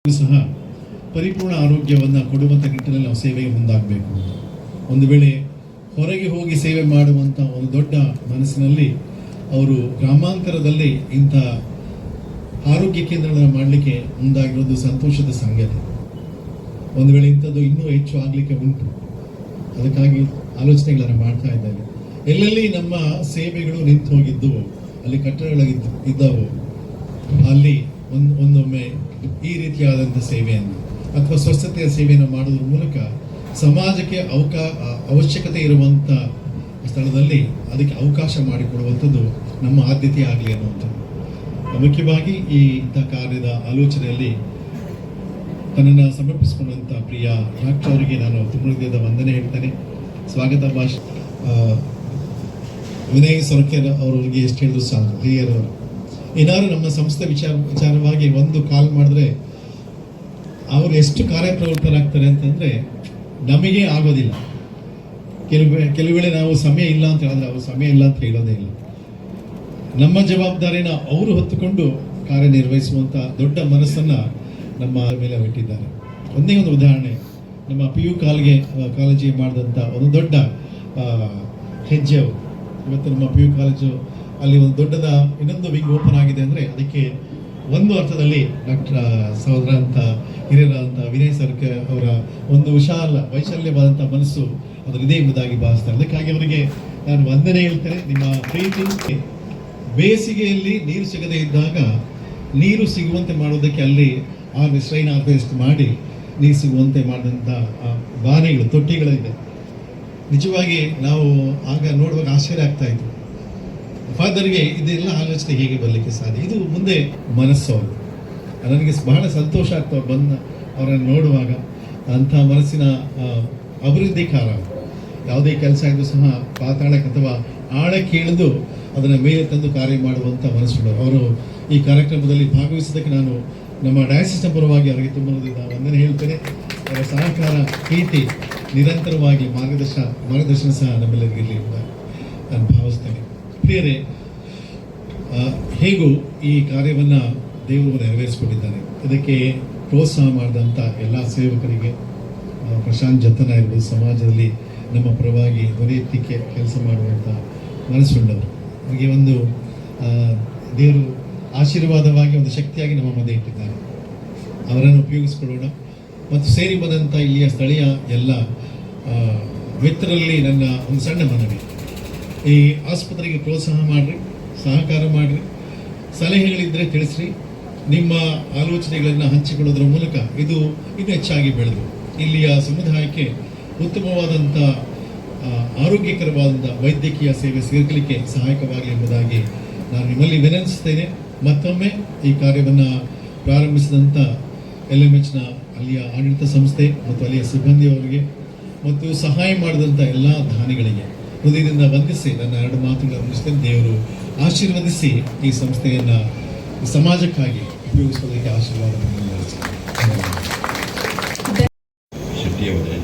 ಸಹ ಪರಿಪೂರ್ಣ ಆರೋಗ್ಯವನ್ನು ಕೊಡುವಂಥ ನಿಟ್ಟಿನಲ್ಲಿ ನಾವು ಸೇವೆಗೆ ಮುಂದಾಗಬೇಕು. ಒಂದು ವೇಳೆ ಹೊರಗೆ ಹೋಗಿ ಸೇವೆ ಮಾಡುವಂಥ ಒಂದು ದೊಡ್ಡ ಮನಸ್ಸಿನಲ್ಲಿ ಅವರು ಗ್ರಾಮಾಂತರದಲ್ಲಿ ಇಂಥ ಆರೋಗ್ಯ ಕೇಂದ್ರಗಳನ್ನು ಮಾಡಲಿಕ್ಕೆ ಮುಂದಾಗಿರೋದು ಸಂತೋಷದ ಸಂಗತಿ. ಒಂದು ವೇಳೆ ಇಂಥದ್ದು ಇನ್ನೂ ಹೆಚ್ಚು ಆಗಲಿಕ್ಕೆ ಉಂಟು, ಅದಕ್ಕಾಗಿ ಆಲೋಚನೆಗಳನ್ನು ಮಾಡ್ತಾ ಇದ್ದಾರೆ. ಎಲ್ಲೆಲ್ಲಿ ನಮ್ಮ ಸೇವೆಗಳು ನಿಂತು ಹೋಗಿದ್ದು, ಅಲ್ಲಿ ಕಟ್ಟಡಗಳಿದ್ದವು, ಅಲ್ಲಿ ಒಂದೊಮ್ಮೆ ಈ ರೀತಿಯಾದಂಥ ಸೇವೆಯನ್ನು ಅಥವಾ ಸ್ವಚ್ಛತೆಯ ಸೇವೆಯನ್ನು ಮಾಡೋದ್ರ ಮೂಲಕ ಸಮಾಜಕ್ಕೆ ಅವಶ್ಯಕತೆ ಇರುವಂಥ ಸ್ಥಳದಲ್ಲಿ ಅದಕ್ಕೆ ಅವಕಾಶ ಮಾಡಿಕೊಡುವಂಥದ್ದು ನಮ್ಮ ಆದ್ಯತೆ ಆಗಲಿ ಅನ್ನುವಂಥದ್ದು. ಮುಖ್ಯವಾಗಿ ಇಂಥ ಕಾರ್ಯದ ಆಲೋಚನೆಯಲ್ಲಿ ತನ್ನನ್ನು ಸಮರ್ಪಿಸಿಕೊಂಡಂಥ ಪ್ರಿಯ ಡಾಕ್ಟರ್ ಅವರಿಗೆ ನಾನು ತುಂಬ ಹೃದಯದ ವಂದನೆ ಹೇಳ್ತೇನೆ. ಸ್ವಾಗತ ಭಾಷೆ ವಿನಯ್ ಸೊರಕೆರ್ ಅವರಿಗೆ ಎಷ್ಟು ಹೇಳಿದ್ರು ಸಾಕು. ಹಿರಿಯರವರು ಏನಾದ್ರು ನಮ್ಮ ಸಂಸ್ಥೆ ವಿಚಾರವಾಗಿ ಒಂದು ಕಾಲ್ ಮಾಡಿದ್ರೆ ಅವರು ಎಷ್ಟು ಕಾರ್ಯಪ್ರವೃತ್ತರಾಗ್ತಾರೆ ಅಂತಂದರೆ ನಮಗೆ ಆಗೋದಿಲ್ಲ. ಕೆಲವು ವೇಳೆ ನಾವು ಸಮಯ ಇಲ್ಲ ಅಂತ ಹೇಳಿದ್ರೆ ಅವರು ಸಮಯ ಇಲ್ಲ ಅಂತ ಹೇಳೋದೇ ಇಲ್ಲ. ನಮ್ಮ ಜವಾಬ್ದಾರಿನ ಅವರು ಹೊತ್ತುಕೊಂಡು ಕಾರ್ಯನಿರ್ವಹಿಸುವಂಥ ದೊಡ್ಡ ಮನಸ್ಸನ್ನು ನಮ್ಮ ಮೇಲೆ ಇಟ್ಟಿದ್ದಾರೆ. ಒಂದೇ ಒಂದು ಉದಾಹರಣೆ, ನಮ್ಮ PU ಕಾಲೇಜಿಗೆ ಮಾಡಿದಂಥ ಒಂದು ದೊಡ್ಡ ಹೆಜ್ಜೆ ಅವರು. ಇವತ್ತು ನಮ್ಮ PU ಕಾಲೇಜು ಅಲ್ಲಿ ಒಂದು ದೊಡ್ಡದ ಇನ್ನೊಂದು ವಿಂಗ್ ಓಪನ್ ಆಗಿದೆ ಅಂದರೆ ಅದಕ್ಕೆ ಒಂದು ಅರ್ಥದಲ್ಲಿ ಡಾಕ್ಟರ್ ಸಹೋದರ ಅಂತ ಹಿರಿಯರಾದಂಥ ವಿನಯ್ ಸೊರಕೆರ್ ಅವರ ಒಂದು ವೈಶಲ್ಯವಾದಂಥ ಮನಸ್ಸು ಅದರದೇ ಎಂಬುದಾಗಿ ಭಾವಿಸ್ತಾರೆ. ಅದಕ್ಕಾಗಿ ಅವರಿಗೆ ನಾನು ವಂದನೆ ಹೇಳ್ತೇನೆ. ನಿಮ್ಮ ಪ್ರೀತಿ ಬೇಸಿಗೆಯಲ್ಲಿ ನೀರು ಸಿಗದೇ ಇದ್ದಾಗ ನೀರು ಸಿಗುವಂತೆ ಮಾಡೋದಕ್ಕೆ ಅಲ್ಲಿ ಸ್ಟ್ರೈನ್ ಹಾರ್ವೆಸ್ಟ್ ಮಾಡಿ ನೀರು ಸಿಗುವಂತೆ ಮಾಡಿದಂಥ ಬಾನೆಗಳು, ತೊಟ್ಟಿಗಳಿದೆ. ನಿಜವಾಗಿ ನಾವು ಆಗ ನೋಡುವಾಗ ಆಶ್ಚರ್ಯ ಆಗ್ತಾ ಇತ್ತು. ಫಾದರ್ಗೆ ಇದೆಲ್ಲ ಆಲೋಚನೆ ಹೇಗೆ ಬರಲಿಕ್ಕೆ ಸಾಧ್ಯ? ಇದು ಮುಂದೆ ಮನಸ್ಸು ಅವರು. ನನಗೆ ಬಹಳ ಸಂತೋಷ ಆಗ್ತವೆ ಅವರನ್ನು ನೋಡುವಾಗ. ಅಂಥ ಮನಸ್ಸಿನ ಅಭಿವೃದ್ಧಿಕಾರ ಯಾವುದೇ ಕೆಲಸ ಇದ್ರೂ ಸಹ ಪಾತಾಳಕ್ಕೆ ಅಥವಾ ಆಳಕ್ಕೆ ಇಳಿದು ಅದನ್ನು ಮೇಲೆ ತಂದು ಕಾರ್ಯ ಮಾಡುವಂಥ ಮನಸ್ಸುಗಳು ಅವರು. ಈ ಕಾರ್ಯಕ್ರಮದಲ್ಲಿ ಭಾಗವಹಿಸಿದ್ದಕ್ಕೆ ನಾನು ನಮ್ಮ ಡಯಾಸಿಸ್ನ ಪರವಾಗಿ ಅವರಿಗೆ ತುಂಬ ವಂದನೆ ಹೇಳ್ತೇನೆ. ಅವರ ಸಹಕಾರ, ಪ್ರೀತಿ ನಿರಂತರವಾಗಿ ಮಾರ್ಗದರ್ಶನ ಸಹ ನಮ್ಮೆಲ್ಲರಿಗಿರಲಿ ಅಂತ ನಾನು ಭಾವಿಸ್ತೇನೆ. ಪ್ರಿಯರೇ, ಹೇಗೂ ಈ ಕಾರ್ಯವನ್ನು ದೇವರು ನೆರವೇರಿಸಿಕೊಂಡಿದ್ದಾನೆ. ಇದಕ್ಕೆ ಪ್ರೋತ್ಸಾಹ ಮಾಡಿದಂಥ ಎಲ್ಲ ಸೇವಕರಿಗೆ, ಪ್ರಶಾಂತ್ ಜತನ ಇರ್ಬೋದು, ಸಮಾಜದಲ್ಲಿ ನಮ್ಮ ಪರವಾಗಿ ಧ್ವನಿ ಎತ್ತಿಕ್ಕೆ ಕೆಲಸ ಮಾಡುವಂಥ ಮನಸ್ಸುಳ್ಳವರು, ಅವರಿಗೆ ಒಂದು ದೇವರು ಆಶೀರ್ವಾದವಾಗಿ ಒಂದು ಶಕ್ತಿಯಾಗಿ ನಮ್ಮ ಮಧ್ಯೆ ಇಟ್ಟಿದ್ದಾರೆ. ಅವರನ್ನು ಉಪಯೋಗಿಸ್ಕೊಳ್ಳೋಣ. ಮತ್ತು ಸೇರಿ ಬಂದಂಥ ಇಲ್ಲಿಯ ಸ್ಥಳೀಯ ಎಲ್ಲ ಮಿತ್ರರಲ್ಲಿ ನನ್ನ ಒಂದು ಸಣ್ಣ ಮನವಿ, ಈ ಆಸ್ಪತ್ರೆಗೆ ಪ್ರೋತ್ಸಾಹ ಮಾಡಿರಿ, ಸಹಕಾರ ಮಾಡಿರಿ, ಸಲಹೆಗಳಿದ್ದರೆ ತಿಳಿಸ್ರಿ. ನಿಮ್ಮ ಆಲೋಚನೆಗಳನ್ನು ಹಂಚಿಕೊಳ್ಳೋದ್ರ ಮೂಲಕ ಇದು ಇನ್ನೂ ಹೆಚ್ಚಾಗಿ ಬೆಳೆದು ಇಲ್ಲಿಯ ಸಮುದಾಯಕ್ಕೆ ಉತ್ತಮವಾದಂಥ ಆರೋಗ್ಯಕರವಾದಂಥ ವೈದ್ಯಕೀಯ ಸೇವೆ ಸಿಗಲಿಕ್ಕೆ ಸಹಾಯಕವಾಗಲಿ ಎಂಬುದಾಗಿ ನಾನು ನಿಮ್ಮಲ್ಲಿ ವಿನಂತಿಸ್ತೇನೆ. ಮತ್ತೊಮ್ಮೆ ಈ ಕಾರ್ಯವನ್ನು ಪ್ರಾರಂಭಿಸಿದಂಥ LMHನ ಅಲ್ಲಿಯ ಆಡಳಿತ ಸಂಸ್ಥೆ ಮತ್ತು ಅಲ್ಲಿಯ ಸಿಬ್ಬಂದಿಯವರಿಗೆ ಮತ್ತು ಸಹಾಯ ಮಾಡಿದಂಥ ಎಲ್ಲ ದಾನಿಗಳಿಗೆ ಹೃದಯದಿಂದ ವಂದಿಸಿ ನನ್ನ ಎರಡು ಮಾತುಗಳನ್ನು ಮುಗಿಸ್ತೇನೆ. ದೇವರು ಆಶೀರ್ವದಿಸಿ ಈ ಸಂಸ್ಥೆಯನ್ನು ಸಮಾಜಕ್ಕಾಗಿ ಉಪಯೋಗಿಸೋದಕ್ಕೆ ಆಶೀರ್ವಾದವನ್ನು ಶೆಟ್ಟಿಯವರೇ,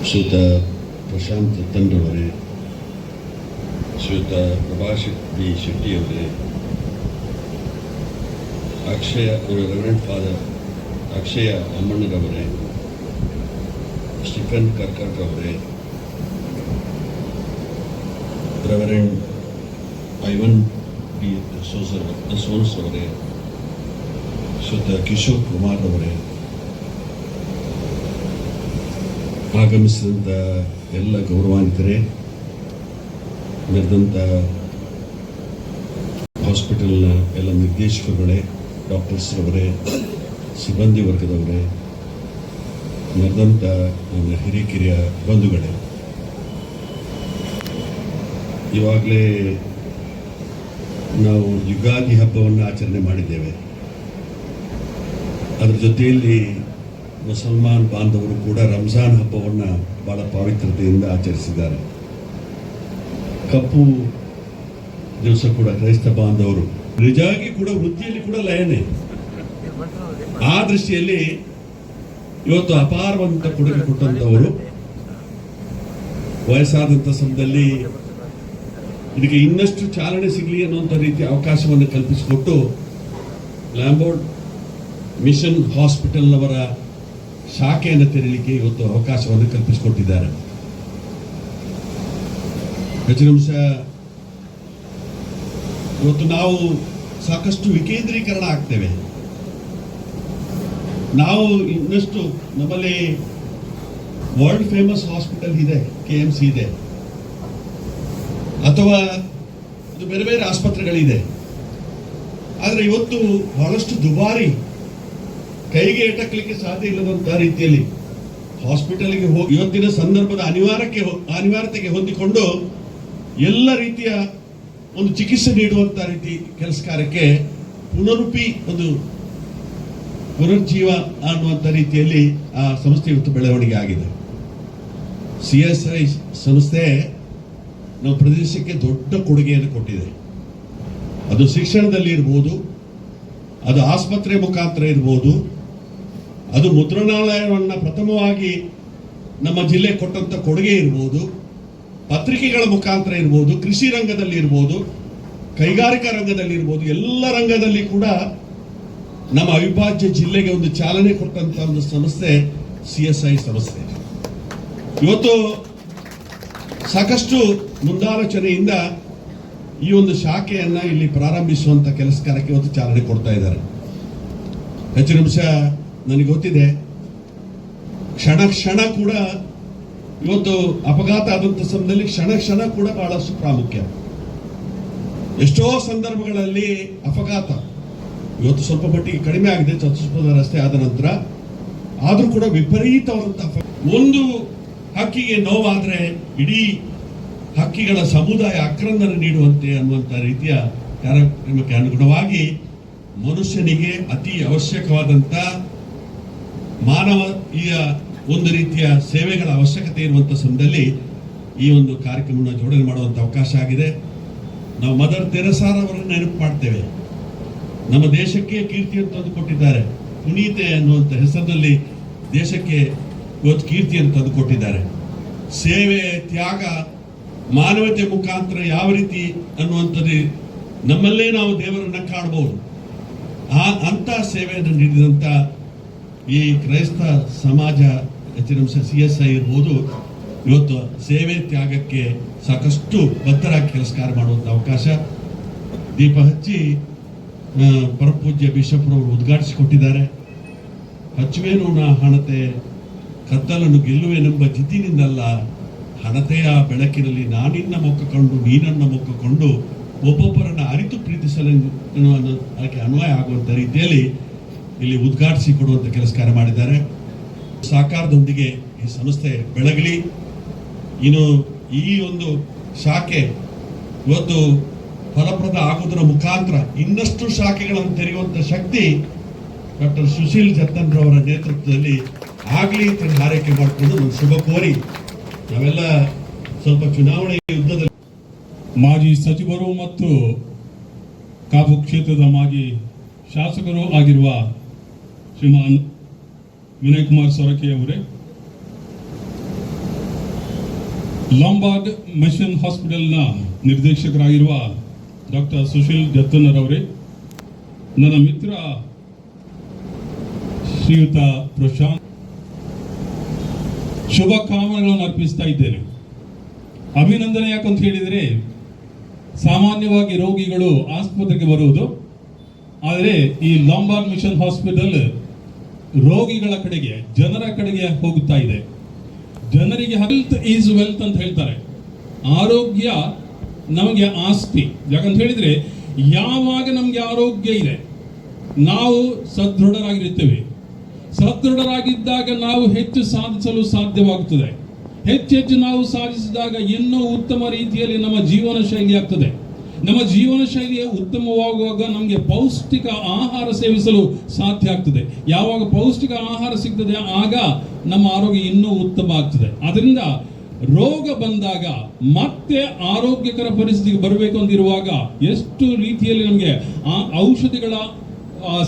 ಶ್ರೀಯುತ ಪ್ರಶಾಂತ್ ತಂಡ್ರವರೇ, ಶ್ರೀಯುತ ಪ್ರಭಾಷ್ ಬಿ ಶೆಟ್ಟಿಯವರೇ, ರೆವರೆಂಡ್ ಫಾದರ್ ಅಕ್ಷಯ ಅಮ್ಮಣ್ಣರವರೇ, ಸ್ಟಿಫನ್ ಕರ್ಕರ್ಕ್ ಅವರೇ, ರೆವರೆಂಡ್ ಐವನ್ ಬಿ ಸೋನ್ಸ್ ಅವರೇ, ಶ್ರೀಯುತ ಕಿಶೋರ್ ಕುಮಾರ್ ಅವರೇ, ಆಗಮಿಸಿದಂಥ ಎಲ್ಲ ಗೌರವಾನ್ವಿತರೇ, ನಡೆದಂಥ ಹಾಸ್ಪಿಟಲ್ನ ಎಲ್ಲ ನಿರ್ದೇಶಕರುಗಳೇ, ಡಾಕ್ಟರ್ಸ್ರವರೇ, ಸಿಬ್ಬಂದಿ ವರ್ಗದವರೇ, ನಡೆದಂಥ ನನ್ನ ಹಿರಿಯ ಬಂಧುಗಳೇ, ಇವಾಗಲೇ ನಾವು ಯುಗಾದಿ ಹಬ್ಬವನ್ನು ಆಚರಣೆ ಮಾಡಿದ್ದೇವೆ. ಅದರ ಜೊತೆಯಲ್ಲಿ ಮುಸಲ್ಮಾನ್ ಬಾಂಧವರು ಕೂಡ ರಂಜಾನ್ ಹಬ್ಬವನ್ನು ಬಹಳ ಪಾವಿತ್ರತೆಯಿಂದ ಆಚರಿಸಿದ್ದಾರೆ. ಕಪ್ಪು ದಿವಸ ಕೂಡ ಕ್ರೈಸ್ತ ಬಾಂಧವರು ನಿಜವಾಗಿ ಕೂಡ ವೃತ್ತಿಯಲ್ಲಿ ಕೂಡ ಲಯನೇ. ಆ ದೃಷ್ಟಿಯಲ್ಲಿ ಇವತ್ತು ಅಪಾರವಂತ ಕೊಡುಗೆ ಕೊಟ್ಟಂಥವರು, ವಯಸ್ಸಾದಂಥ ಸಮಯದಲ್ಲಿ ಇದಕ್ಕೆ ಇನ್ನಷ್ಟು ಚಾಲನೆ ಸಿಗಲಿ ಅನ್ನುವಂಥ ರೀತಿಯ ಅವಕಾಶವನ್ನು ಕಲ್ಪಿಸಿಕೊಟ್ಟು ಲ್ಯಾಂಬೋರ್ಡ್ ಮಿಷನ್ ಹಾಸ್ಪಿಟಲ್ನವರ ಶಾಖೆಯನ್ನು ತೆರೆಯಲಿಕ್ಕೆ ಇವತ್ತು ಅವಕಾಶವನ್ನು ಕಲ್ಪಿಸಿಕೊಟ್ಟಿದ್ದಾರೆ. ಹೆಚ್ಚಿನಂಶ ಇವತ್ತು ನಾವು ಸಾಕಷ್ಟು ವಿಕೇಂದ್ರೀಕರಣ ಆಗ್ತೇವೆ. ನಾವು ಇನ್ನಷ್ಟು ನಮ್ಮಲ್ಲಿ ವರ್ಲ್ಡ್ ಫೇಮಸ್ ಹಾಸ್ಪಿಟಲ್ ಇದೆ, KMC ಇದೆ, ಅಥವಾ ಇದು ಬೇರೆ ಬೇರೆ ಆಸ್ಪತ್ರೆಗಳಿದೆ. ಆದರೆ ಇವತ್ತು ಬಹಳಷ್ಟು ದುಬಾರಿ, ಕೈಗೆ ಎಟಕಲಿಕ್ಕೆ ಸಾಧ್ಯ ಇಲ್ಲದಂತಹ ರೀತಿಯಲ್ಲಿ ಹಾಸ್ಪಿಟಲ್ಗೆ ಹೋಗಿ ಇವತ್ತಿನ ಸಂದರ್ಭದ ಅನಿವಾರ್ಯತೆಗೆ ಹೊಂದಿಕೊಂಡು ಎಲ್ಲ ರೀತಿಯ ಒಂದು ಚಿಕಿತ್ಸೆ ನೀಡುವಂತ ರೀತಿ ಕೆಲಸ ಕಾರ್ಯಕ್ಕೆ ಒಂದು ಪುನರ್ಜೀವ ಅನ್ನುವಂಥ ರೀತಿಯಲ್ಲಿ ಆ ಸಂಸ್ಥೆ ಇವತ್ತು ಬೆಳವಣಿಗೆ ಆಗಿದೆ. CSI ಸಂಸ್ಥೆ ನಮ್ಮ ಪ್ರದೇಶಕ್ಕೆ ದೊಡ್ಡ ಕೊಡುಗೆಯನ್ನು ಕೊಟ್ಟಿದೆ. ಅದು ಶಿಕ್ಷಣದಲ್ಲಿ ಇರ್ಬೋದು, ಅದು ಆಸ್ಪತ್ರೆ ಮುಖಾಂತರ ಇರ್ಬೋದು, ಅದು ಮುದ್ರಣಾಲಯವನ್ನು ಪ್ರಥಮವಾಗಿ ನಮ್ಮ ಜಿಲ್ಲೆ ಕೊಟ್ಟಂತ ಕೊಡುಗೆ ಇರ್ಬೋದು, ಪತ್ರಿಕೆಗಳ ಮುಖಾಂತರ ಇರ್ಬೋದು, ಕೃಷಿ ರಂಗದಲ್ಲಿ ಇರ್ಬೋದು, ಕೈಗಾರಿಕಾ ರಂಗದಲ್ಲಿ ಇರ್ಬೋದು, ಎಲ್ಲ ರಂಗದಲ್ಲಿ ಕೂಡ ನಮ್ಮ ಅವಿಭಾಜ್ಯ ಜಿಲ್ಲೆಗೆ ಒಂದು ಚಾಲನೆ ಕೊಟ್ಟಂತ ಒಂದು ಸಂಸ್ಥೆ CSI ಸಂಸ್ಥೆ. ಇವತ್ತು ಸಾಕಷ್ಟು ಮುಂದಾಲೋಚನೆಯಿಂದ ಈ ಒಂದು ಶಾಖೆಯನ್ನ ಇಲ್ಲಿ ಪ್ರಾರಂಭಿಸುವಂತ ಕೆಲಸ ಕಾರ್ಯಕ್ಕೆ ಇವತ್ತು ಚಾಲನೆ ಕೊಡ್ತಾ ಇದ್ದಾರೆ. ಹೆಚ್ಚಿನ ಅಂಶ ನನಗೆ ಗೊತ್ತಿದೆ, ಕ್ಷಣ ಕೂಡ ಇವತ್ತು ಅಪಘಾತ ಆದಂತ ಸಮಯದಲ್ಲಿ ಕ್ಷಣ ಕೂಡ ಬಹಳಷ್ಟು ಪ್ರಾಮುಖ್ಯ. ಎಷ್ಟೋ ಸಂದರ್ಭಗಳಲ್ಲಿ ಅಪಘಾತ ಇವತ್ತು ಸ್ವಲ್ಪ ಮಟ್ಟಿಗೆ ಕಡಿಮೆ ಆಗಿದೆ ಚತುಷ್ಪಥ ರಸ್ತೆ ಆದ ನಂತರ, ಆದ್ರೂ ಕೂಡ ವಿಪರೀತವಾದಂತಹ ಒಂದು ಹಕ್ಕಿಗೆ ನೋವಾದ್ರೆ ಇಡೀ ಹಕ್ಕಿಗಳ ಸಮುದಾಯ ಆಕ್ರಂದನ ನೀಡುವಂತೆ ಅನ್ನುವಂಥ ರೀತಿಯ ಕಾರ್ಯಕ್ರಮಕ್ಕೆ ಅನುಗುಣವಾಗಿ ಮನುಷ್ಯನಿಗೆ ಅತಿ ಅವಶ್ಯಕವಾದಂತ ಮಾನವೀಯ ಒಂದು ರೀತಿಯ ಸೇವೆಗಳ ಅವಶ್ಯಕತೆ ಇರುವಂತ ಸಮಯದಲ್ಲಿ ಈ ಒಂದು ಕಾರ್ಯಕ್ರಮವನ್ನು ಜೋಡಣೆ ಮಾಡುವಂತ ಅವಕಾಶ ಆಗಿದೆ. ನಾವು ಮದರ್ ತೆರೆಸಾರವರನ್ನು ನೆನಪು ಮಾಡ್ತೇವೆ. ನಮ್ಮ ದೇಶಕ್ಕೆ ಕೀರ್ತಿಯನ್ನು ತಂದುಕೊಟ್ಟಿದ್ದಾರೆ. ಪುನೀತೆ ಅನ್ನುವಂಥ ಹೆಸರಿನಲ್ಲಿ ದೇಶಕ್ಕೆ ಇವತ್ತು ಕೀರ್ತಿಯನ್ನು ತಂದುಕೊಟ್ಟಿದ್ದಾರೆ. ಸೇವೆ, ತ್ಯಾಗ, ಮಾನವತೆ ಮುಖಾಂತರ ಯಾವ ರೀತಿ ಅನ್ನುವಂಥದ್ದು ನಮ್ಮಲ್ಲೇ ನಾವು ದೇವರನ್ನ ಕಾಣಬಹುದು. ಅಂತ ಸೇವೆಯನ್ನು ನೀಡಿದಂಥ ಈ ಕ್ರೈಸ್ತ ಸಮಾಜ ಹೆಚ್ಚಿನಂಶ CSI ಇರ್ಬೋದು, ಇವತ್ತು ಸೇವೆ ತ್ಯಾಗಕ್ಕೆ ಸಾಕಷ್ಟು ಬದ್ಧರಾಗಿ ಕೆಲಸ ಕಾರ್ಯ ಮಾಡುವಂಥ ಅವಕಾಶ ದೀಪ ಹಚ್ಚಿ ಪರಪೂಜ್ಯ ಬಿಷಪ್ರವರು ಉದ್ಘಾಟಿಸಿಕೊಟ್ಟಿದ್ದಾರೆ. ಹಚ್ಚುವೇನು ನಾ ಹಣತೆ, ಕತ್ತಲನ್ನು ಗೆಲ್ಲುವೆನೆಂಬ ಜಿದ್ದಿನಿಂದಲ್ಲ, ಹಣತೆಯ ಬೆಳಕಿನಲ್ಲಿ ನಾನಿನ್ನ ಮುಖ ಕಂಡು ನೀನನ್ನ ಮುಖ ಕೊಂಡು ಒಬ್ಬೊಬ್ಬರನ್ನ ಅರಿತು ಪ್ರೀತಿಸಲು ಅದಕ್ಕೆ ಅನ್ವಯ ಆಗುವಂಥ ರೀತಿಯಲ್ಲಿ ಇಲ್ಲಿ ಉದ್ಘಾಟಿಸಿ ಕೊಡುವಂಥ ಕೆಲಸ ಕಾರ್ಯ ಮಾಡಿದ್ದಾರೆ. ಸಹಕಾರದೊಂದಿಗೆ ಈ ಸಂಸ್ಥೆ ಬೆಳಗಲಿ. ಇನ್ನು ಈ ಒಂದು ಶಾಖೆ ಇವತ್ತು ಫಲಪ್ರದ ಆಗುವುದರ ಮುಖಾಂತರ ಇನ್ನಷ್ಟು ಶಾಖೆಗಳನ್ನು ತೆರೆಯುವಂತ ಶಕ್ತಿ ಡಾಕ್ಟರ್ ಸುಶೀಲ್ ಜತ್ತನ್ರವರ ನೇತೃತ್ವದಲ್ಲಿ ಆಗಲಿ ಅಂತ ಹಾರೈಕೆ ಮಾಡಿಕೊಂಡು ಒಂದು ಶುಭ ಕೋರಿ ನಾವೆಲ್ಲ ಸ್ವಲ್ಪ ಚುನಾವಣೆ ಯುದ್ಧದಲ್ಲಿ ಮಾಜಿ ಸಚಿವರು ಮತ್ತು ಕಾಪು ಕ್ಷೇತ್ರದ ಮಾಜಿ ಶಾಸಕರು ಆಗಿರುವ ಶ್ರೀಮಾನ್ ವಿನಯ್ ಕುಮಾರ್ ಸೊರಕೆ ಅವರೇ, ಲಾಂಬಾರ್ಡ್ ಮಿಷನ್ ಹಾಸ್ಪಿಟಲ್ನ ನಿರ್ದೇಶಕರಾಗಿರುವ ಡಾಕ್ಟರ್ ಸುಶೀಲ್ ಜತ್ತನ್ನರವರೇ, ನನ್ನ ಮಿತ್ರ ಶ್ರೀಯುತ ಪ್ರಶಾಂತ್, ಶುಭ ಕಾಮನೆಗಳನ್ನು ಅರ್ಪಿಸ್ತಾ ಇದ್ದೇನೆ. ಅಭಿನಂದನೆ ಯಾಕಂತ ಹೇಳಿದರೆ, ಸಾಮಾನ್ಯವಾಗಿ ರೋಗಿಗಳು ಆಸ್ಪತ್ರೆಗೆ ಬರುವುದು, ಆದರೆ ಈ ಲಾಂಬಾರ್ಡ್ ಮಿಷನ್ ಹಾಸ್ಪಿಟಲ್ ರೋಗಿಗಳ ಕಡೆಗೆ, ಜನರ ಕಡೆಗೆ ಹೋಗುತ್ತಾ ಇದೆ. ಜನರಿಗೆ ಹೆಲ್ತ್ ಈಸ್ ವೆಲ್ತ್ ಅಂತ ಹೇಳ್ತಾರೆ. ಆರೋಗ್ಯ ನಮಗೆ ಆಸ್ತಿ. ಯಾಕಂತ ಹೇಳಿದ್ರೆ ಯಾವಾಗ ನಮಗೆ ಆರೋಗ್ಯ ಇದೆ ನಾವು ಸದೃಢರಾಗಿರುತ್ತೇವೆ. ಸದೃಢರಾಗಿದ್ದಾಗ ನಾವು ಹೆಚ್ಚು ಸಾಧಿಸಲು ಸಾಧ್ಯವಾಗುತ್ತದೆ. ಹೆಚ್ಚೆಚ್ಚು ನಾವು ಸಾಧಿಸಿದಾಗ ಇನ್ನೂ ಉತ್ತಮ ರೀತಿಯಲ್ಲಿ ನಮ್ಮ ಜೀವನ ಶೈಲಿ ಆಗ್ತದೆ. ನಮ್ಮ ಜೀವನ ಶೈಲಿಯ ಉತ್ತಮವಾಗುವಾಗ ನಮಗೆ ಪೌಷ್ಟಿಕ ಆಹಾರ ಸೇವಿಸಲು ಸಾಧ್ಯ ಆಗ್ತದೆ. ಯಾವಾಗ ಪೌಷ್ಟಿಕ ಆಹಾರ ಸಿಗ್ತದೆ ಆಗ ನಮ್ಮ ಆರೋಗ್ಯ ಇನ್ನೂ ಉತ್ತಮ ಆಗ್ತದೆ. ಅದರಿಂದ ರೋಗ ಬಂದಾಗ ಮತ್ತೆ ಆರೋಗ್ಯಕರ ಪರಿಸ್ಥಿತಿಗೆ ಬರಬೇಕು ಅಂತಿರುವಾಗ ಎಷ್ಟು ರೀತಿಯಲ್ಲಿ ನಮಗೆ ಆ ಔಷಧಿಗಳ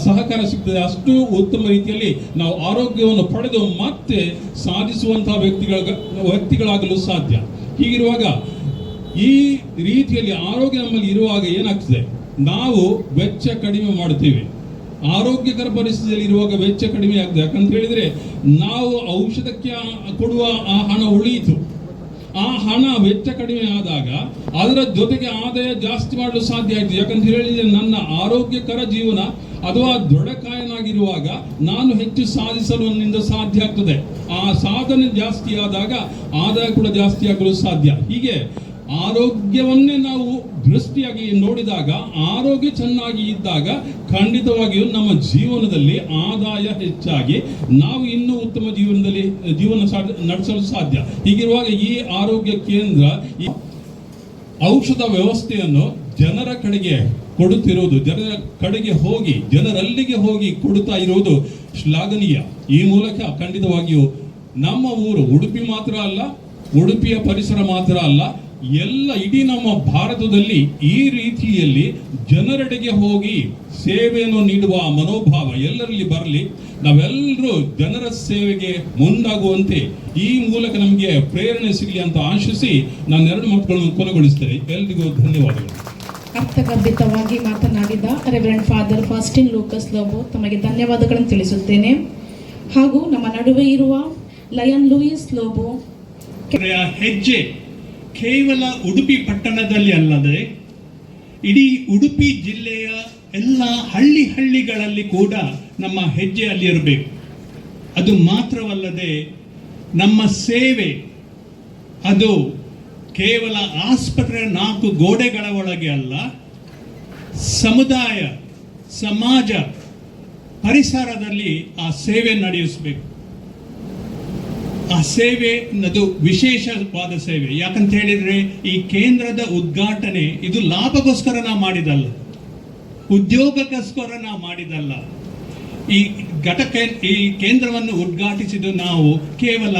ಸಹಕಾರ ಸಿಗ್ತದೆ, ಅಷ್ಟು ಉತ್ತಮ ರೀತಿಯಲ್ಲಿ ನಾವು ಆರೋಗ್ಯವನ್ನು ಪಡೆದು ಮತ್ತೆ ಸಾಧಿಸುವಂತಹ ವ್ಯಕ್ತಿಗಳಾಗಲು ಸಾಧ್ಯ. ಹೀಗಿರುವಾಗ ಈ ರೀತಿಯಲ್ಲಿ ಆರೋಗ್ಯ ನಮ್ಮಲ್ಲಿ ಇರುವಾಗ ಏನಾಗ್ತದೆ, ನಾವು ವೆಚ್ಚ ಕಡಿಮೆ ಮಾಡುತ್ತೇವೆ. ಆರೋಗ್ಯಕರ ಪರಿಸ್ಥಿತಿಯಲ್ಲಿ ಇರುವಾಗ ವೆಚ್ಚ ಕಡಿಮೆ ಆಗ್ತದೆ. ಯಾಕಂತ ಹೇಳಿದ್ರೆ ನಾವು ಔಷಧಕ್ಕೆ ಕೊಡುವ ಆ ಹಣ ಉಳಿಯಿತು, ಆ ಹಣ ವೆಚ್ಚ ಕಡಿಮೆ ಆದಾಗ ಅದರ ಜೊತೆಗೆ ಆದಾಯ ಜಾಸ್ತಿ ಮಾಡಲು ಸಾಧ್ಯ ಆಯಿತು. ಯಾಕಂತ ಹೇಳಿದ್ರೆ ನನ್ನ ಆರೋಗ್ಯಕರ ಜೀವನ ಅಥವಾ ದೃಢಕಾಯನಾಗಿರುವಾಗ ನಾನು ಹೆಚ್ಚು ಸಾಧಿಸಲು ನನ್ನಿಂದ ಸಾಧ್ಯ ಆಗ್ತದೆ. ಆ ಸಾಧನೆ ಜಾಸ್ತಿ ಆದಾಗ ಆದಾಯ ಕೂಡ ಜಾಸ್ತಿ ಆಗಲು ಸಾಧ್ಯ. ಹೀಗೆ ಆರೋಗ್ಯವನ್ನೇ ನಾವು ದೃಷ್ಟಿಯಾಗಿ ನೋಡಿದಾಗ, ಆರೋಗ್ಯ ಚೆನ್ನಾಗಿ ಇದ್ದಾಗ ಖಂಡಿತವಾಗಿಯೂ ನಮ್ಮ ಜೀವನದಲ್ಲಿ ಆದಾಯ ಹೆಚ್ಚಾಗಿ ನಾವು ಇನ್ನೂ ಉತ್ತಮ ಜೀವನ ನಡೆಸಲು ಸಾಧ್ಯ. ಹೀಗಿರುವಾಗ ಈ ಆರೋಗ್ಯ ಕೇಂದ್ರ ಈ ಔಷಧ ವ್ಯವಸ್ಥೆಯನ್ನು ಜನರ ಕಡೆಗೆ ಕೊಡುತ್ತಿರುವುದು, ಜನರ ಕಡೆಗೆ ಹೋಗಿ ಜನರಲ್ಲಿಗೆ ಹೋಗಿ ಕೊಡುತ್ತಾ ಇರುವುದು ಶ್ಲಾಘನೀಯ. ಈ ಮೂಲಕ ಖಂಡಿತವಾಗಿಯೂ ನಮ್ಮ ಊರು ಉಡುಪಿ ಮಾತ್ರ ಅಲ್ಲ, ಉಡುಪಿಯ ಪರಿಸರ ಮಾತ್ರ ಅಲ್ಲ, ಎಲ್ಲ ಇಡೀ ನಮ್ಮ ಭಾರತದಲ್ಲಿ ಈ ರೀತಿಯಲ್ಲಿ ಜನರೆಡೆಗೆ ಹೋಗಿ ಸೇವೆಯನ್ನು ನೀಡುವ ಮನೋಭಾವ ಎಲ್ಲರಲ್ಲಿ ಬರಲಿ. ನಾವೆಲ್ಲರೂ ಜನರ ಸೇವೆಗೆ ಮುಂದಾಗುವಂತೆ ಈ ಮೂಲಕ ನಮಗೆ ಪ್ರೇರಣೆ ಸಿಗಲಿ ಅಂತ ಆಶಿಸಿ ನಾನು 2 ಮಾತುಗಳನ್ನು ಕೊನೆಗೊಳಿಸ್ತೇನೆ. ಎಲ್ರಿಗೂ ಧನ್ಯವಾದಗಳು. ಅರ್ಥಗರ್ಭಿತವಾಗಿ ಮಾತನಾಡಿದ ರೆವರೆಂಡ್ ಫಾದರ್ ಫಾಸ್ಟಿನ್ ಲೂಕಸ್ ಲೋಬೋ ತಮಗೆ ಧನ್ಯವಾದಗಳನ್ನು ತಿಳಿಸುತ್ತೇನೆ. ಹಾಗೂ ನಮ್ಮ ನಡುವೆ ಇರುವ ಲಯನ್ ಲೂಯಿಸ್ ಲೋಬೋ ಹೆಜ್ಜೆ ಕೇವಲ ಉಡುಪಿ ಪಟ್ಟಣದಲ್ಲಿ ಅಲ್ಲದೆ ಇಡೀ ಉಡುಪಿ ಜಿಲ್ಲೆಯ ಎಲ್ಲ ಹಳ್ಳಿಗಳಲ್ಲಿ ಕೂಡ ನಮ್ಮ ಹೆಜ್ಜೆ ಅಲ್ಲಿ ಇರಬೇಕು. ಅದು ಮಾತ್ರವಲ್ಲದೆ ನಮ್ಮ ಸೇವೆ ಅದು ಕೇವಲ ಆಸ್ಪತ್ರೆಯ 4 ಗೋಡೆಗಳ ಒಳಗೆ ಅಲ್ಲ, ಸಮುದಾಯ, ಸಮಾಜ, ಪರಿಸರದಲ್ಲಿ ಆ ಸೇವೆ ನಡೆಯಿಸಬೇಕು. ಆ ಸೇವೆ ಅದು ವಿಶೇಷವಾದ ಸೇವೆ. ಯಾಕಂತ ಹೇಳಿದ್ರೆ ಈ ಕೇಂದ್ರದ ಉದ್ಘಾಟನೆ ಇದು ಲಾಭಕ್ಕೋಸ್ಕರ ನಾವು ಮಾಡಿದಲ್ಲ, ಉದ್ಯೋಗಕ್ಕೋಸ್ಕರ ನಾವು ಮಾಡಿದಲ್ಲ. ಈ ಕೇಂದ್ರವನ್ನು ಉದ್ಘಾಟಿಸಿದ್ದು ನಾವು ಕೇವಲ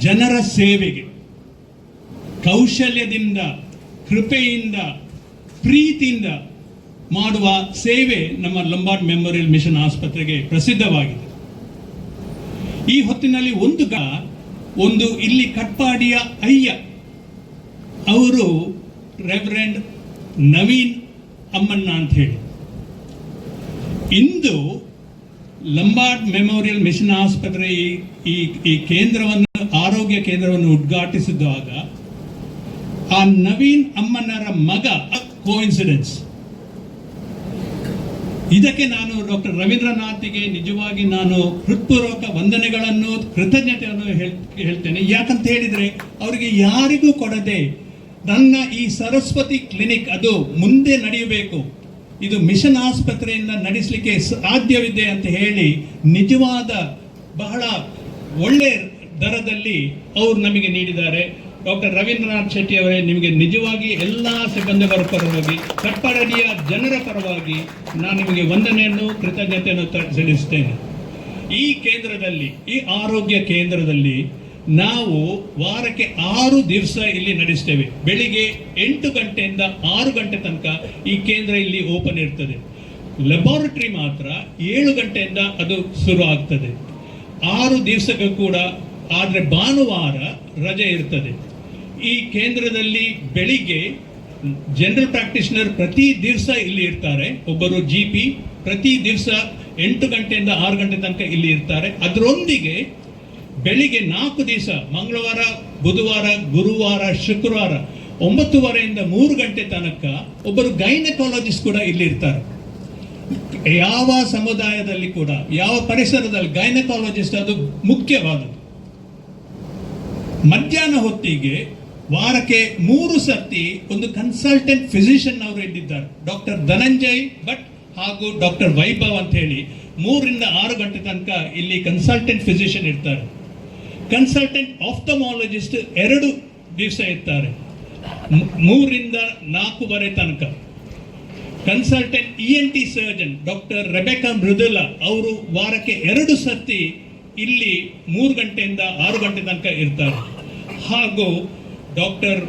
ಜನರ ಸೇವೆಗೆ, ಕೌಶಲ್ಯದಿಂದ, ಕೃಪೆಯಿಂದ, ಪ್ರೀತಿಯಿಂದ ಮಾಡುವ ಸೇವೆ ನಮ್ಮ ಲಂಬಾರ್ಡ್ ಮೆಮೋರಿಯಲ್ ಮಿಷನ್ ಆಸ್ಪತ್ರೆಗೆ ಪ್ರಸಿದ್ಧವಾಗಿದೆ. ಈ ಹೊತ್ತಿನಲ್ಲಿ ಒಂದು ಇಲ್ಲಿ ಕಟ್ಪಾಡಿಯ ಅಯ್ಯ ಅವರು ರೆವರೆಂಡ್ ನವೀನ್ ಅಮ್ಮಣ್ಣ ಅಂತ ಹೇಳಿ ಇಂದು ಲಂಬಾರ್ಡ್ ಮೆಮೋರಿಯಲ್ ಮಿಷನ್ ಆಸ್ಪತ್ರೆ ಈ ಕೇಂದ್ರವನ್ನು, ಆರೋಗ್ಯ ಕೇಂದ್ರವನ್ನು ಉದ್ಘಾಟಿಸಿದಾಗ ಆ ನವೀನ್ ಅಮ್ಮಣ್ಣರ ಮಗ ಕೋಇನ್ಸಿಡೆನ್ಸ್. ಇದಕ್ಕೆ ನಾನು ಡಾಕ್ಟರ್ ರವೀಂದ್ರನಾಥ್ಗೆ ನಿಜವಾಗಿ ನಾನು ಹೃತ್ಪೂರ್ವಕ ವಂದನೆಗಳನ್ನು, ಕೃತಜ್ಞತೆಯನ್ನು ಹೇಳ್ತೇನೆ. ಯಾಕಂತ ಹೇಳಿದ್ರೆ ಅವರಿಗೆ ಯಾರಿಗೂ ಕೊಡದೆ ನನ್ನ ಈ ಸರಸ್ವತಿ ಕ್ಲಿನಿಕ್ ಅದು ಮುಂದೆ ನಡೆಯಬೇಕು, ಇದು ಮಿಷನ್ ಆಸ್ಪತ್ರೆಯಿಂದ ನಡೆಸಲಿಕ್ಕೆ ಸಾಧ್ಯವಿದೆ ಅಂತ ಹೇಳಿ ನಿಜವಾದ ಬಹಳ ಒಳ್ಳೆ ದರದಲ್ಲಿ ಅವರು ನಮಗೆ ನೀಡಿದ್ದಾರೆ. ಡಾಕ್ಟರ್ ರವೀಂದ್ರನಾಥ್ ಶೆಟ್ಟಿ ಅವರೇ, ನಿಮಗೆ ನಿಜವಾಗಿ ಎಲ್ಲ ಸಿಬ್ಬಂದಿಯವರ ಪರವಾಗಿ, ಕಟ್ಪಾಡಿಯ ಜನರ ಪರವಾಗಿ ನಾನು ನಿಮಗೆ ವಂದನೆಯನ್ನು, ಕೃತಜ್ಞತೆಯನ್ನು ಸಲ್ಲಿಸುತ್ತೇನೆ. ಈ ಕೇಂದ್ರದಲ್ಲಿ, ಈ ಆರೋಗ್ಯ ಕೇಂದ್ರದಲ್ಲಿ ನಾವು ವಾರಕ್ಕೆ 6 ದಿವಸ ಇಲ್ಲಿ ನಡೆಸ್ತೇವೆ. ಬೆಳಿಗ್ಗೆ 8 ಗಂಟೆಯಿಂದ 6 ಗಂಟೆ ತನಕ ಈ ಕೇಂದ್ರ ಇಲ್ಲಿ ಓಪನ್ ಇರ್ತದೆ. ಲ್ಯಾಬೋರೇಟರಿ ಮಾತ್ರ 7 ಗಂಟೆಯಿಂದ ಅದು ಶುರು ಆಗ್ತದೆ. 6 ದಿವಸಕ್ಕೂ ಕೂಡ, ಆದರೆ ಭಾನುವಾರ ರಜೆ ಇರ್ತದೆ. ಈ ಕೇಂದ್ರದಲ್ಲಿ ಬೆಳಿಗ್ಗೆ ಜನರಲ್ ಪ್ರಾಕ್ಟೀಷನರ್ ಪ್ರತಿ ದಿವಸ ಇಲ್ಲಿ ಇರ್ತಾರೆ, ಒಬ್ಬರು GP ಪ್ರತಿ ದಿವಸ 8 ಗಂಟೆಯಿಂದ 6 ಗಂಟೆ ತನಕ ಇಲ್ಲಿ ಇರ್ತಾರೆ. ಅದರೊಂದಿಗೆ ಬೆಳಿಗ್ಗೆ 4 ದಿವಸ, ಮಂಗಳವಾರ, ಬುಧವಾರ, ಗುರುವಾರ, ಶುಕ್ರವಾರ 9:30ಯಿಂದ 3 ಗಂಟೆ ತನಕ ಒಬ್ಬರು ಗೈನಕಾಲಜಿಸ್ಟ್ ಕೂಡ ಇಲ್ಲಿ ಇರ್ತಾರೆ. ಯಾವ ಸಮುದಾಯದಲ್ಲಿ ಕೂಡ, ಯಾವ ಪರಿಸರದಲ್ಲಿ ಗೈನಕಾಲಜಿಸ್ಟ್ ಅದು ಮುಖ್ಯವಾದದ್ದು. ಮಧ್ಯಾಹ್ನ ಹೊತ್ತಿಗೆ ವಾರಕ್ಕೆ 3 ಸರ್ತಿ ಒಂದು ಕನ್ಸಲ್ಟೆಂಟ್ ಫಿಸಿಷಿಯನ್ ಅವರು ಇಲ್ಲಿದ್ದಾರೆ, ಡಾಕ್ಟರ್ ಧನಂಜಯ್ ಭಟ್ ಹಾಗೂ ಡಾಕ್ಟರ್ ವೈಭವ್ ಅಂತ ಹೇಳಿ 3 ರಿಂದ 6 ಗಂಟೆ ತನಕ ಇಲ್ಲಿ ಕನ್ಸಲ್ಟೆಂಟ್ ಫಿಸಿಷಿಯನ್ ಇರ್ತಾರೆ. ಕನ್ಸಲ್ಟೆಂಟ್ ಆಫ್ಥಮಾಲಜಿಸ್ಟ್ 2 ದಿವಸ ಇರ್ತಾರೆ, 3 ರಿಂದ 4 ತನಕ. Consultant ENT surgeon doctor Rebecca Mridula ಅವರು ವಾರಕ್ಕೆ 2 ಸರ್ತಿ ಇಲ್ಲಿ 3 ಗಂಟೆಯಿಂದ 6 ಗಂಟೆ ತನಕ ಇರ್ತಾರೆ. ಹಾಗೂ ಡಾಕ್ಟರ್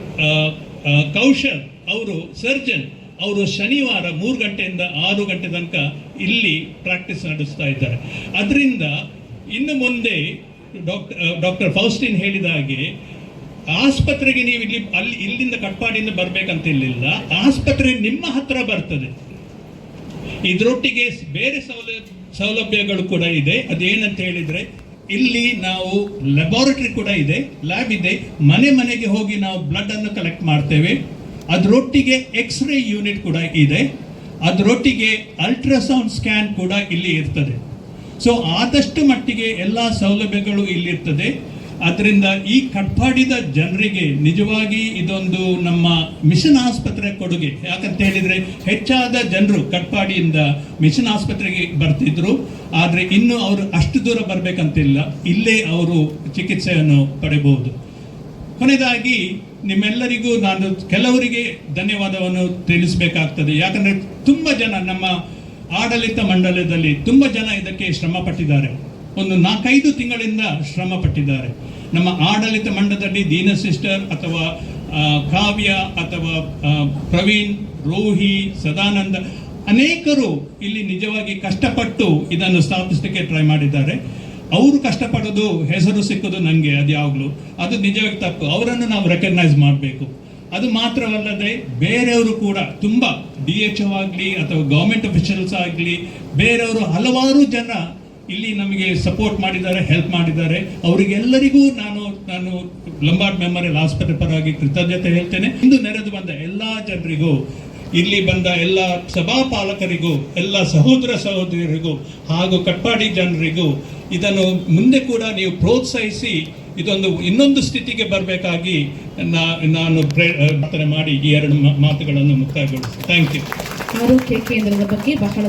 ಕೌಶಲ್ ಅವರು ಸರ್ಜನ್, ಅವರು ಶನಿವಾರ 3 ಗಂಟೆಯಿಂದ 6 ಗಂಟೆ ತನಕ ಇಲ್ಲಿ ಪ್ರಾಕ್ಟೀಸ್ ನಡೆಸ್ತಾ ಇದ್ದಾರೆ. ಅದರಿಂದ ಇನ್ನು ಮುಂದೆ ಡಾಕ್ಟರ್ ಫೌಸ್ಟಿನ್ ಹೇಳಿದ ಹಾಗೆ ಆಸ್ಪತ್ರೆಗೆ ನೀವು ಇಲ್ಲಿಂದ ಕಟ್ಪಾಡಿಯಿಂದ ಬರ್ಬೇಕಂತ ಇಲ್ಲಿಲ್ಲ, ಆಸ್ಪತ್ರೆ ನಿಮ್ಮ ಹತ್ರ ಬರ್ತದೆ. ಇದರೊಟ್ಟಿಗೆ ಬೇರೆ ಸೌಲಭ್ಯಗಳು ಕೂಡ ಇದೆ. ಅದೇನಂತ ಹೇಳಿದ್ರೆ ಇಲ್ಲಿ ನಾವು ಲ್ಯಾಬೋರೇಟರಿ ಕೂಡ ಇದೆ, ಲ್ಯಾಬ್ ಇದೆ, ಮನೆ ಮನೆಗೆ ಹೋಗಿ ನಾವು ಬ್ಲಡ್ ಅನ್ನು ಕಲೆಕ್ಟ್ ಮಾಡ್ತೇವೆ. ಅದರೊಟ್ಟಿಗೆ ಎಕ್ಸ್ರೇ ಯೂನಿಟ್ ಕೂಡ ಇದೆ, ಅದರೊಟ್ಟಿಗೆ ಅಲ್ಟ್ರಾಸೌಂಡ್ ಸ್ಕ್ಯಾನ್ ಕೂಡ ಇಲ್ಲಿ ಇರ್ತದೆ. ಸೊ ಆದಷ್ಟು ಮಟ್ಟಿಗೆ ಎಲ್ಲ ಸೌಲಭ್ಯಗಳು ಇಲ್ಲಿರ್ತದೆ. ಅದರಿಂದ ಈ ಕಟ್ಪಾಡಿದ ಜನರಿಗೆ ನಿಜವಾಗಿ ಇದೊಂದು ನಮ್ಮ ಮಿಷನ್ ಆಸ್ಪತ್ರೆ ಕೊಡುಗೆ. ಯಾಕಂತ ಹೇಳಿದ್ರೆ ಹೆಚ್ಚಾದ ಜನರು ಕಟ್ಪಾಡಿಯಿಂದ ಮಿಷನ್ ಆಸ್ಪತ್ರೆಗೆ ಬರ್ತಿದ್ರು, ಆದರೆ ಇನ್ನು ಅವರು ಅಷ್ಟು ದೂರ ಬರಬೇಕಂತಿಲ್ಲ, ಇಲ್ಲೇ ಅವರು ಚಿಕಿತ್ಸೆಯನ್ನು ಪಡೆಯಬಹುದು. ಕೊನೆಯದಾಗಿ ನಿಮ್ಮೆಲ್ಲರಿಗೂ ನಾನು ಕೆಲವರಿಗೆ ಧನ್ಯವಾದವನ್ನು ತಿಳಿಸಬೇಕಾಗ್ತದೆ. ಯಾಕಂದ್ರೆ ತುಂಬ ಜನ ನಮ್ಮ ಆಡಳಿತ ಮಂಡಲದಲ್ಲಿ ತುಂಬ ಜನ ಇದಕ್ಕೆ ಶ್ರಮ ಪಟ್ಟಿದ್ದಾರೆ. ಒಂದು 4-5 ತಿಂಗಳಿಂದ ಶ್ರಮ ಪಟ್ಟಿದ್ದಾರೆ. ನಮ್ಮ ಆಡಳಿತ ಮಂಡಲದಲ್ಲಿ ದೀನ ಸಿಸ್ಟರ್ ಅಥವಾ ಕಾವ್ಯ ಅಥವಾ ಪ್ರವೀಣ್, ರೋಹಿ, ಸದಾನಂದ ಅನೇಕರು ಇಲ್ಲಿ ನಿಜವಾಗಿ ಕಷ್ಟಪಟ್ಟು ಇದನ್ನು ಸ್ಥಾಪಿಸಲಿಕ್ಕೆ ಟ್ರೈ ಮಾಡಿದ್ದಾರೆ. ಅವರು ಕಷ್ಟಪಡೋದು ಹೆಸರು ಸಿಕ್ಕೋದು ನನಗೆ ಅದು ಯಾವಾಗಲೂ ಅದು ನಿಜವಾಗಿ ತಪ್ಪು. ಅವರನ್ನು ನಾವು ರೆಕಗ್ನೈಸ್ ಮಾಡಬೇಕು. ಅದು ಮಾತ್ರವಲ್ಲದೆ ಬೇರೆಯವರು ಕೂಡ ತುಂಬ DHO ಆಗಲಿ ಅಥವಾ ಗೌರ್ಮೆಂಟ್ ಅಫಿಷಿಯಲ್ಸ್ ಆಗಲಿ ಬೇರೆಯವರು ಹಲವಾರು ಜನ ಇಲ್ಲಿ ನಮಗೆ ಸಪೋರ್ಟ್ ಮಾಡಿದ್ದಾರೆ, ಹೆಲ್ಪ್ ಮಾಡಿದ್ದಾರೆ. ಅವರಿಗೆಲ್ಲರಿಗೂ ನಾನು ಲಂಬಾರ್ಡ್ ಮೆಮೋರಿಯಲ್ ಆಸ್ಪತ್ರೆ ಪರವಾಗಿ ಕೃತಜ್ಞತೆ ಹೇಳ್ತೇನೆ. ಇಂದು ನೆರೆದು ಬಂದ ಎಲ್ಲ ಜನರಿಗೂ, ಇಲ್ಲಿ ಬಂದ ಎಲ್ಲ ಸಭಾಪಾಲಕರಿಗೂ, ಎಲ್ಲ ಸಹೋದರ ಸಹೋದರಿಯರಿಗೂ ಹಾಗೂ ಕಟ್ಪಾಡಿ ಜನರಿಗೂ ಇದನ್ನು ಮುಂದೆ ಕೂಡ ನೀವು ಪ್ರೋತ್ಸಾಹಿಸಿ ಇದೊಂದು ಇನ್ನೊಂದು ಸ್ಥಿತಿಗೆ ಬರಬೇಕಾಗಿ ನಾನು ಪ್ರಾರ್ಥನೆ ಮಾಡಿ ಈ 2 ಮಾತುಗಳನ್ನು ಮುಕ್ತಾಯಗೊಳಿಸಿ. Thank you. ಆರೋಗ್ಯ ಕೇಂದ್ರದ ಬಗ್ಗೆ ಬಹಳ